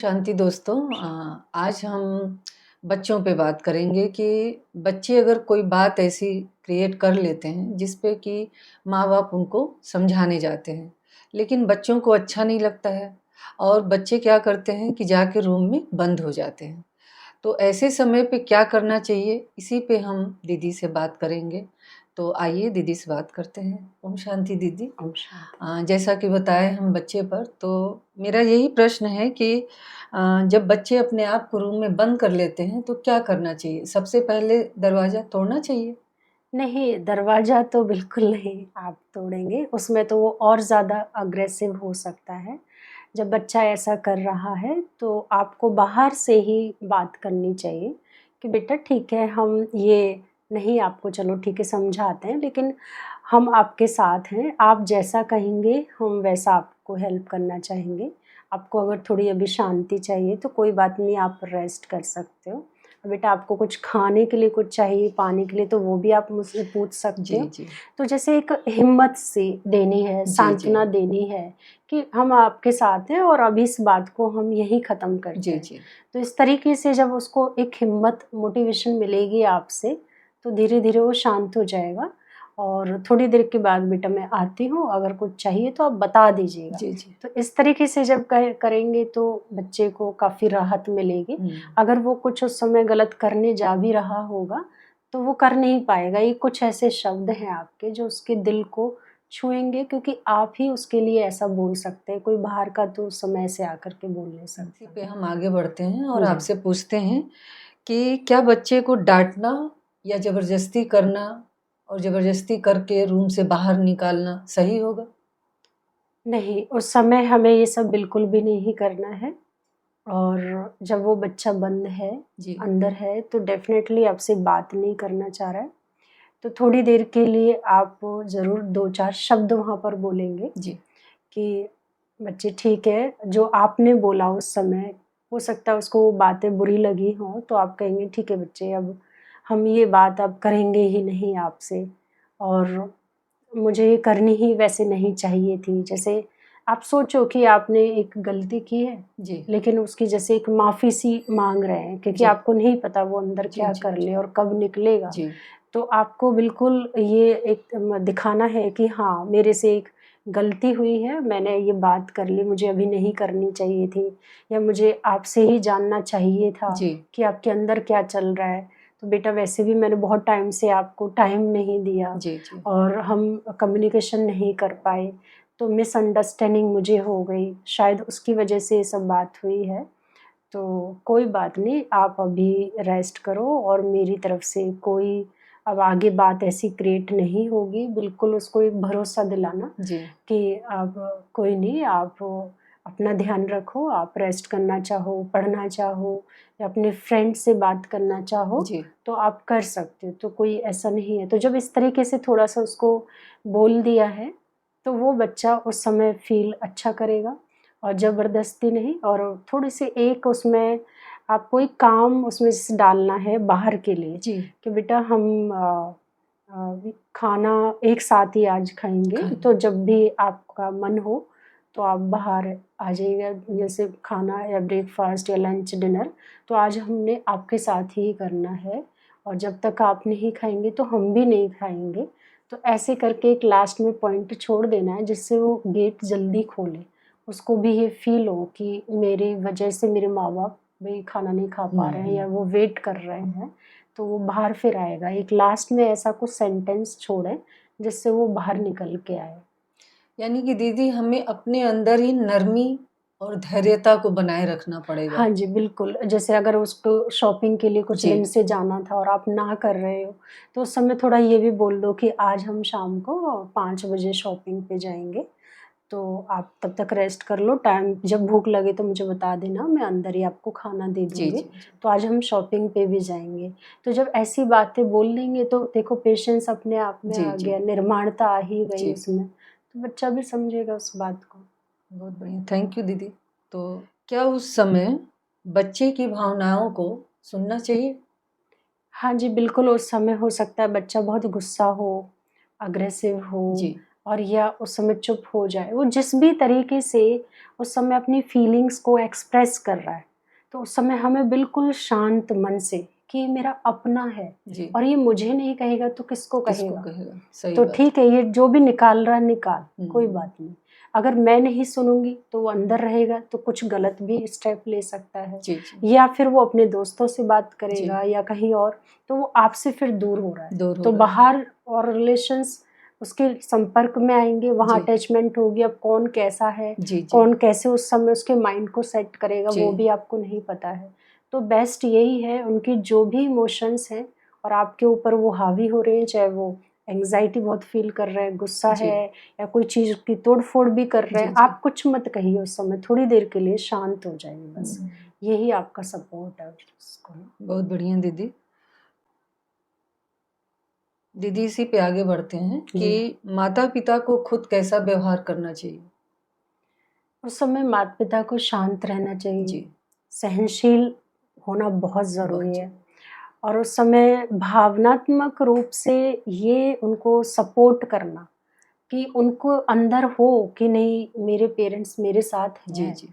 शांति दोस्तों, आज हम बच्चों पे बात करेंगे कि बच्चे अगर कोई बात ऐसी क्रिएट कर लेते हैं जिस पे कि माँ बाप उनको समझाने जाते हैं, लेकिन बच्चों को अच्छा नहीं लगता है और बच्चे क्या करते हैं कि जाके रूम में बंद हो जाते हैं। तो ऐसे समय पे क्या करना चाहिए, इसी पे हम दीदी से बात करेंगे। तो आइए दीदी से बात करते हैं। ओम शांति दीदी। ओम शांति। जैसा कि बताए हम बच्चे पर, तो मेरा यही प्रश्न है कि जब बच्चे अपने आप को रूम में बंद कर लेते हैं तो क्या करना चाहिए? सबसे पहले दरवाज़ा तोड़ना चाहिए? नहीं, दरवाज़ा तो बिल्कुल नहीं आप तोड़ेंगे, उसमें तो वो और ज़्यादा अग्रेसिव हो सकता है। जब बच्चा ऐसा कर रहा है, तो आपको बाहर से ही बात करनी चाहिए कि बेटा ठीक है, हम ये नहीं आपको चलो ठीक है समझाते हैं, लेकिन हम आपके साथ हैं, आप जैसा कहेंगे हम वैसा आपको हेल्प करना चाहेंगे। आपको अगर थोड़ी अभी शांति चाहिए तो कोई बात नहीं, आप रेस्ट कर सकते हो। बेटा आपको कुछ खाने के लिए कुछ चाहिए, पानी के लिए, तो वो भी आप मुझसे पूछ सकते जी, हो। जी। तो जैसे एक हिम्मत सी देनी है, जी, जी। सांत्वना देनी है कि हम आपके साथ हैं और अभी इस बात को हम यहीं ख़त्म करते जी, हैं। जी। तो इस तरीके से जब उसको एक हिम्मत, मोटिवेशन मिलेगी आपसे, तो धीरे-धीरे वो शांत हो जाएगा और थोड़ी देर के बाद बेटा मैं आती हूँ, अगर कुछ चाहिए तो आप बता दीजिएगा। जी, जी। तो इस तरीके से जब करेंगे तो बच्चे को काफ़ी राहत मिलेगी। हुँ। अगर वो कुछ उस समय गलत करने जा भी रहा होगा, तो वो कर नहीं पाएगा। ये कुछ ऐसे शब्द हैं आपके जो उसके दिल को छुएँगे, क्योंकि आप ही उसके लिए ऐसा बोल सकते हैं, कोई बाहर का तो उस समय से आकर के बोल नहीं इसी सकता। पे हम आगे बढ़ते हैं और जी। आपसे पूछते हैं कि क्या बच्चे को डाँटना या ज़बरदस्ती करना और ज़बरदस्ती करके रूम से बाहर निकालना सही होगा? नहीं, उस समय हमें ये सब बिल्कुल भी नहीं करना है। और जब वो बच्चा बंद है, जी। अंदर है, तो डेफ़िनेटली आपसे बात नहीं करना चाह रहा है, तो थोड़ी देर के लिए आप ज़रूर 2-4 शब्द वहाँ पर बोलेंगे जी। कि बच्चे ठीक है, जो आपने बोला उस समय, हो सकता है उसको वो बातें बुरी लगी हों, तो आप कहेंगे ठीक है बच्चे, अब हम ये बात अब करेंगे ही नहीं आपसे, और मुझे ये करनी ही वैसे नहीं चाहिए थी। जैसे आप सोचो कि आपने एक गलती की है, जी। लेकिन उसकी जैसे एक माफ़ी सी माँग रहे हैं, क्योंकि जी। आपको नहीं पता वो अंदर जी, क्या जी, कर जी। ले और कब निकलेगा। जी। तो आपको बिल्कुल ये एक दिखाना है कि हाँ, मेरे से एक गलती हुई है, मैंने ये बात कर ली, मुझे अभी नहीं करनी चाहिए थी, या मुझे आपसे ही जानना चाहिए था जी। कि आपके अंदर क्या चल रहा है। तो बेटा वैसे भी मैंने बहुत टाइम से आपको टाइम नहीं दिया जी, जी। और हम कम्युनिकेशन नहीं कर पाए, तो मिसअंडरस्टैंडिंग मुझे हो गई, शायद उसकी वजह से ये सब बात हुई है। तो कोई बात नहीं, आप अभी रेस्ट करो और मेरी तरफ से कोई अब आगे बात ऐसी क्रिएट नहीं होगी। बिल्कुल उसको एक भरोसा दिलाना जी। कि अब कोई नहीं, आप अपना ध्यान रखो, आप रेस्ट करना चाहो, पढ़ना चाहो या अपने फ्रेंड से बात करना चाहो, जी। तो आप कर सकते हो, तो कोई ऐसा नहीं है। तो जब इस तरीके से थोड़ा-सा उसको बोल दिया है, तो वो बच्चा उस समय फ़ील अच्छा करेगा और ज़बरदस्ती नहीं, और थोड़ी-सी एक उसमें आपको एक काम उसमें जैसे डालना है बाहर के लिए जी। कि बेटा हम खाना एक साथ ही आज खाएँगे, खाएँ। तो जब भी आपका मन हो, तो आप बाहर आ जाइएगा, जैसे खाना या ब्रेकफ़ास्ट या लंच, डिनर, तो आज हमने आपके साथ ही करना है और जब तक आप नहीं खाएँगे, तो हम भी नहीं खाएँगे। तो ऐसे करके एक लास्ट में पॉइंट छोड़ देना है, जिससे वो गेट जल्दी खोले। उसको भी ये फ़ील हो कि मेरी वजह से मेरे माँ-बाप भई खाना नहीं खा हुँ, पा रहे हैं या हुँ। वो वेट कर रहे हैं, तो वो बाहर फिर आएगा। एक लास्ट में ऐसा कुछ सेंटेंस छोड़ें, जिससे वो बाहर निकल के आए। यानी कि दीदी हमें अपने अंदर ही नरमी और धैर्यता को बनाए रखना पड़ेगा। हाँ जी, बिल्कुल। जैसे अगर उसको शॉपिंग के लिए कुछ जी। दिन से जाना था और आप ना कर रहे हो, तो उस समय थोड़ा ये भी बोल दो कि आज हम शाम को 5 बजे शॉपिंग पे जाएँगे, तो आप तब तक रेस्ट कर लो, टाइम जब भूख लगे तो मुझे बता देना, मैं अंदर ही आपको खाना दे जी, दूँगी, जी, जी। तो आज हम शॉपिंग पे भी जाएँगे। तो जब ऐसी बातें बोल देंगे तो देखो पेशेंस अपने आप में जी, आ जी। गया, निर्माणता आ ही गई जी। उसमें, तो बच्चा भी समझेगा उस बात को। बहुत बढ़िया, थैंक यू दीदी। तो क्या उस समय बच्चे की भावनाओं को सुनना चाहिए? हाँ जी, बिल्कुल उस समय हो सकता है बच्चा बहुत गुस्सा हो, अग्रेसिव हो जी। और या उस समय चुप हो जाए, वो जिस भी तरीके से उस समय अपनी फीलिंग्स को एक्सप्रेस कर रहा है, तो उस समय हमें बिल्कुल शांत मन से कि ये मेरा अपना है जी, और ये मुझे नहीं कहेगा तो किसको किसको कहेगा। कहेगा? सही तो बात ठीक है, ये जो भी निकाल रहा है निकाल, कोई हुँ, बात नहीं। अगर मैं नहीं सुनूँगी तो वो अंदर रहेगा तो कुछ गलत भी स्टेप ले सकता है, जी, जी, या फिर वो अपने दोस्तों से बात जी, करेगा या कहीं और, तो वो आपसे फिर दूर हो रहा है। दूर हो तो रहा है। बाहर और रिलेशंस उसके संपर्क में आएँगे, वहाँ जी, अटैचमेंट होगी। अब कौन कैसा है, जी, जी, कौन कैसे उस समय उसके माइंड को सेट करेगा, वो जी, भी आपको नहीं पता है। तो बेस्ट यही है, उनकी जो भी इमोशंस हैं और आपके ऊपर वो हावी हो रहे हैं, चाहे वो एंग्ज़ायटी बहुत फ़ील कर रहे हैं, गुस्सा जी, है या कोई चीज़ की तोड़-फोड़ भी कर रहे जी, हैं, जी। आप कुछ मत कहिए उस समय, थोड़ी देर के लिए शांत हो जाइए बस। हुँ, यही आपका सपोर्ट है उसको ना। बहुत बढ़िया दीदी। दीदी इसी पे आगे बढ़ते हैं कि जी। माता-पिता को खुद कैसा व्यवहार करना चाहिए? उस समय माता-पिता को शांत रहना चाहिए, जी, सहनशील होना बहुत बहुत ज़रूरी जी, है और उस समय भावनात्मक रूप से ये उनको सपोर्ट करना कि उनको अंदर हो कि नहीं, मेरे पेरेंट्स मेरे साथ जी, हैं। जी,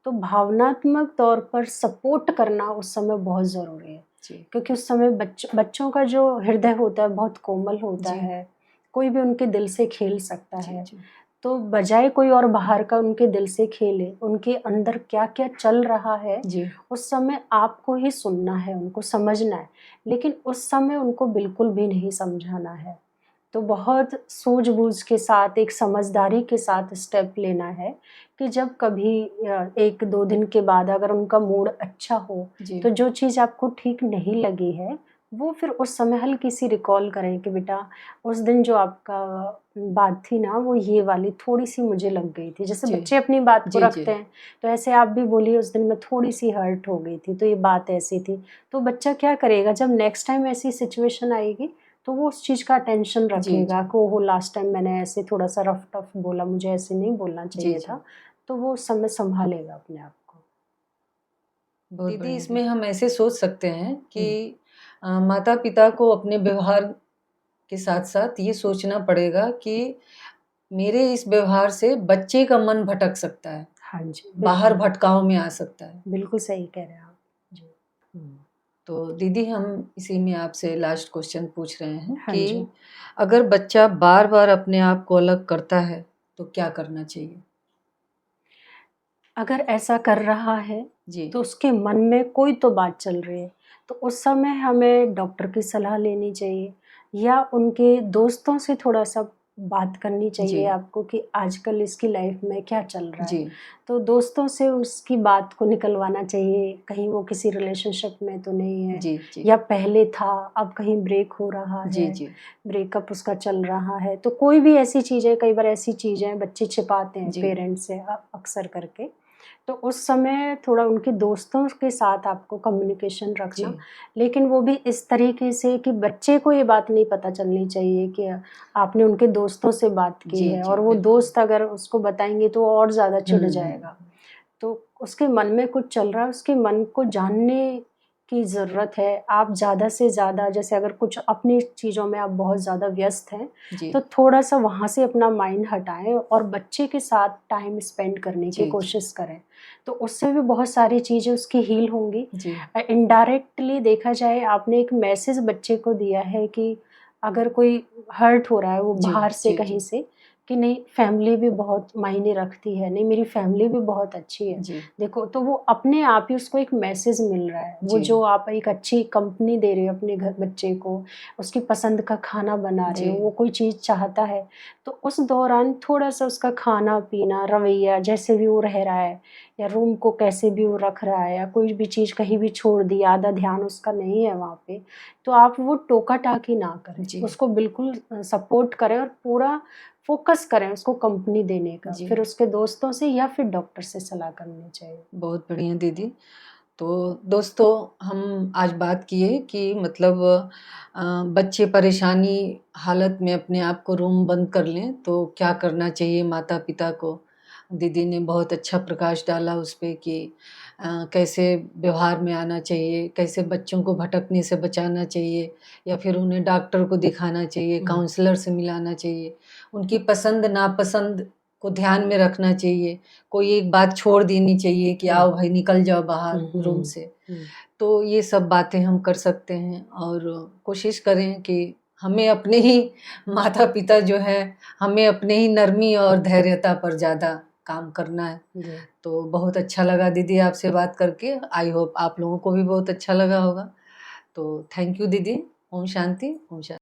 तो भावनात्मक तौर पर सपोर्ट करना उस समय बहुत ज़रूरी है, जी, क्योंकि उस समय बच्चों का जो हृदय होता है बहुत कोमल होता जी, है, कोई भी उनके दिल से खेल सकता जी, है। जी, तो बजाय कोई और बाहर का उनके दिल से खेले, उनके अंदर क्या-क्या चल रहा है, जी, उस समय आपको ही सुनना है, उनको समझना है। लेकिन उस समय उनको बिल्कुल भी नहीं समझाना है। तो बहुत सूझबूझ के साथ, एक समझदारी के साथ स्टेप लेना है कि जब कभी 1-2 दिन के बाद अगर उनका मूड अच्छा हो, जी, तो जो चीज़ आपको ठीक नहीं लगी है, वो फिर उस समय हल्की-सी रिकॉल करें कि बेटा, उस दिन जो आपका बात थी ना, वो ये वाली थोड़ी-सी मुझे लग गई थी। जैसे जी, बच्चे अपनी बात को जी, जी, रखते हैं, तो ऐसे आप भी बोलिए, उस दिन मैं थोड़ी-सी हर्ट हो गई थी, तो ये बात ऐसी थी। तो बच्चा क्या करेगा, जब नेक्स्ट टाइम ऐसी सिचुएशन आएगी, तो वो उस चीज़ का अटेंशन जी, रखेगा जी, कि ओहो, लास्ट टाइम मैंने ऐसे थोड़ा-सा रफ-टफ बोला, मुझे ऐसे नहीं बोलना जी, चाहिए जी, था। तो वो उस समय सँभालेगा अपने आप को। बहुत दीदी बढ़िया इसमें दीदी। हम ऐसे सोच सकते हैं कि हुँ। माता-पिता को अपने व्यवहार के साथ-साथ ये सोचना पड़ेगा कि मेरे इस व्यवहार से बच्चे का मन भटक सकता है, हाँ जी, बाहर बिल्कुल। भटकाव में आ सकता है। बिल्कुल सही कह रहे हैं आप। जी। हुँ। तो दीदी हम इसी में आपसे लास्ट क्वेश्चन पूछ रहे हैं हाँ कि जी। अगर बच्चा बार-बार अपने आप को अलग करता है, तो क्या करना चाहिए? अगर ऐसा कर रहा है, जी, तो उसके मन में कोई तो बात चल रही है। तो उस समय हमें डॉक्टर की सलाह लेनी चाहिए या उनके दोस्तों से थोड़ा-सा बात करनी चाहिए जी, आपको कि आजकल इसकी लाइफ़ में क्या चल रहा है। जी, तो दोस्तों से उसकी बात को निकलवाना चाहिए, कहीं वो किसी रिलेशनशिप में तो नहीं है जी, जी, या पहले था, अब कहीं ब्रेक हो रहा जी, है, जी, ब्रेकअप उसका चल रहा है। तो कोई भी ऐसी चीज़ें, कई बार ऐसी चीज़ें बच्चे छिपाते हैं जी, पेरेंट्स से अक्सर करके। तो उस समय थोड़ा उनके दोस्तों के साथ आपको कम्युनिकेशन रखना, जी, लेकिन वो भी इस तरीके से कि बच्चे को ये बात नहीं पता चलनी चाहिए कि आपने उनके दोस्तों से बात की जी, है, जी, और वो बिल्कुल। दोस्त अगर उसको बताएँगे तो वो और ज़्यादा हुँ, चिढ़ हुँ। जाएगा। तो उसके मन में कुछ चल रहा है, उसके मन को जानने की ज़रूरत है। आप ज़्यादा से ज़्यादा, जैसे अगर कुछ अपनी चीज़ों में आप बहुत ज़्यादा व्यस्त हैं, जी, तो थोड़ा-सा वहाँ से अपना माइंड हटाएँ और बच्चे के साथ टाइम स्पेंड करने की जी, जी, कोशिश करें। तो उससे भी बहुत सारी चीज़ें उसकी हील होंगी। जी, इनडायरेक्टली देखा जाए, आपने एक मैसेज बच्चे को दिया है कि अगर कोई हर्ट हो रहा है वो जी, बाहर से जी, कहीं जी, से, कि नहीं, फैमिली भी बहुत मायने रखती है, नहीं मेरी फैमिली भी बहुत अच्छी है। जी, देखो, तो वो अपने आप ही उसको एक मैसेज मिल रहा है, वो जी, जो आप एक अच्छी कंपनी दे रहे हो अपने घर बच्चे को, उसकी पसंद का खाना बना रहे जी, हो, वो कोई चीज़ चाहता है, तो उस दौरान थोड़ा-सा उसका खाना-पीना, रवैया जैसे भी वो रह रहा है या रूम को कैसे भी वो रख रहा है या कोई भी चीज़ कहीं भी छोड़ दी, आधा ध्यान उसका नहीं है वहाँ पे, तो आप वो टोका-टाकी ना करें। जी, उसको बिल्कुल सपोर्ट करें और पूरा फ़ोकस करें उसको कंपनी देने का। जी, फिर उसके दोस्तों से या फिर डॉक्टर से सलाह करनी चाहिए। बहुत बढ़िया दीदी। तो दोस्तों हम आज बात किए कि मतलब बच्चे परेशानी हालत में अपने आप को रूम बंद कर लें तो क्या करना चाहिए माता-पिता को। दीदी ने बहुत अच्छा प्रकाश डाला उस पे कि कैसे व्यवहार में आना चाहिए, कैसे बच्चों को भटकने से बचाना चाहिए या फिर उन्हें डॉक्टर को दिखाना चाहिए, काउंसलर से मिलाना चाहिए, उनकी पसंद नापसंद को ध्यान में रखना चाहिए, कोई एक बात छोड़ देनी चाहिए कि आओ भाई निकल जाओ बाहर रूम से। तो ये सब बातें हम कर सकते हैं और कोशिश करें कि हमें अपने ही माता-पिता जो है, हमें अपने ही नरमी और धैर्यता पर ज़्यादा काम करना है। तो बहुत अच्छा लगा दीदी आपसे बात करके। आई होप आप लोगों को भी बहुत अच्छा लगा होगा। तो थैंक यू दीदी। ओम शांति, ओम शांति।